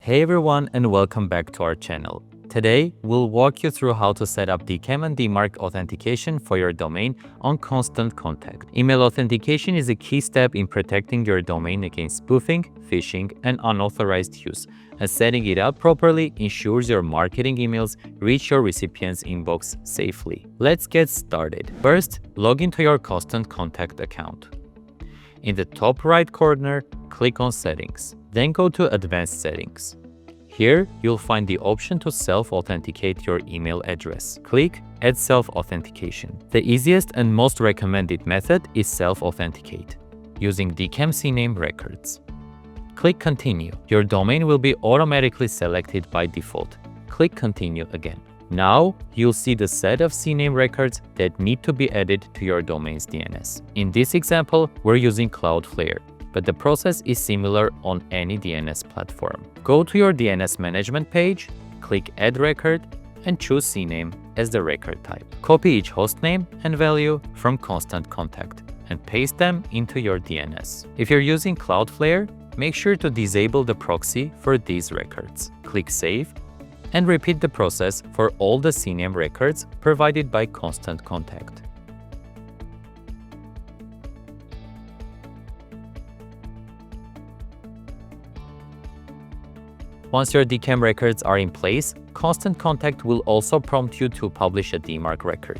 Hey everyone, and welcome back to our channel. Today, we'll walk you through how to set up DKIM and DMARC authentication for your domain on Contant Contact. Email authentication is a key step in protecting your domain against spoofing, phishing, and unauthorized use, and setting it up properly ensures your marketing emails reach your recipient's inbox safely. Let's get started. First, log into your Contant Contact account. In the top right corner, click on Settings, then go to Advanced Settings. Here, you'll find the option to self-authenticate your email address. Click Add Self-Authentication. The easiest and most recommended method is self-authenticate, using DKIM CNAME records. Click Continue. Your domain will be automatically selected by default. Click Continue again. Now, you'll see the set of CNAME records that need to be added to your domain's DNS. In this example, we're using Cloudflare, but the process is similar on any DNS platform. Go to your DNS management page, click Add Record, and choose CNAME as the record type. Copy each hostname and value from Contant Contact and paste them into your DNS. If you're using Cloudflare, make sure to disable the proxy for these records. Click Save, and repeat the process for all the CNAME records provided by Contant Contact. Once your DKIM records are in place, Contant Contact will also prompt you to publish a DMARC record.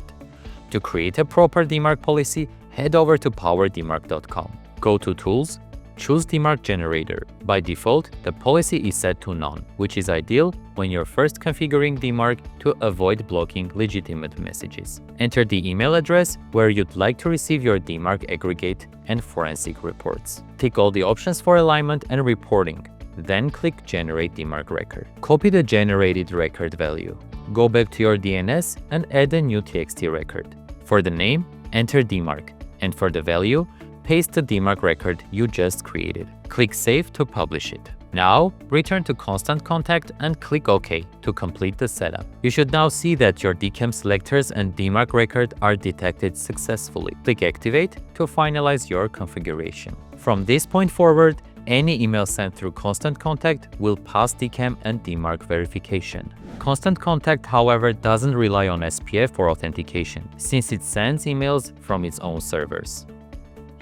To create a proper DMARC policy, head over to PowerDMARC.com. Go to Tools, choose DMARC Generator. By default, the policy is set to None, which is ideal when you're first configuring DMARC to avoid blocking legitimate messages. Enter the email address where you'd like to receive your DMARC aggregate and forensic reports. Tick all the options for alignment and reporting. Then click Generate DMARC Record. Copy the generated record value. Go back to your DNS and add a new TXT record. For the name, enter DMARC, and for the value, paste the DMARC record you just created. Click Save to publish it. Now, return to Contant Contact and click OK to complete the setup. You should now see that your DKIM selectors and DMARC record are detected successfully. Click Activate to finalize your configuration. From this point forward, any email sent through Contant Contact will pass DKIM and DMARC verification. Contant Contact, however, doesn't rely on SPF for authentication, since it sends emails from its own servers.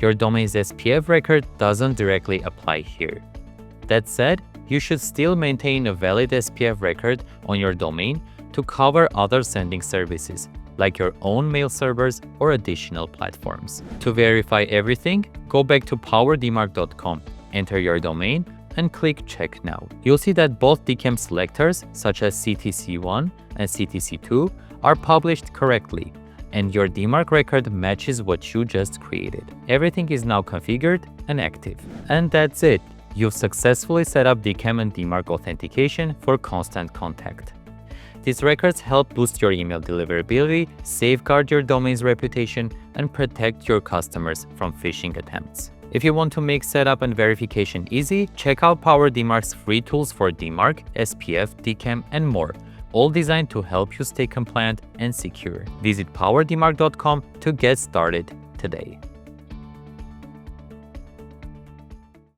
Your domain's SPF record doesn't directly apply here. That said, you should still maintain a valid SPF record on your domain to cover other sending services, like your own mail servers or additional platforms. To verify everything, go back to PowerDMARC.com, enter your domain, and click Check Now. You'll see that both DKIM selectors, such as CTC1 and CTC2, are published correctly, and your DMARC record matches what you just created. Everything is now configured and active. And that's it. You've successfully set up DKIM and DMARC authentication for Contant Contact. These records help boost your email deliverability, safeguard your domain's reputation, and protect your customers from phishing attempts. If you want to make setup and verification easy, check out PowerDMARC's free tools for DMARC, SPF, DKIM, and more, all designed to help you stay compliant and secure. Visit PowerDMARC.com to get started today.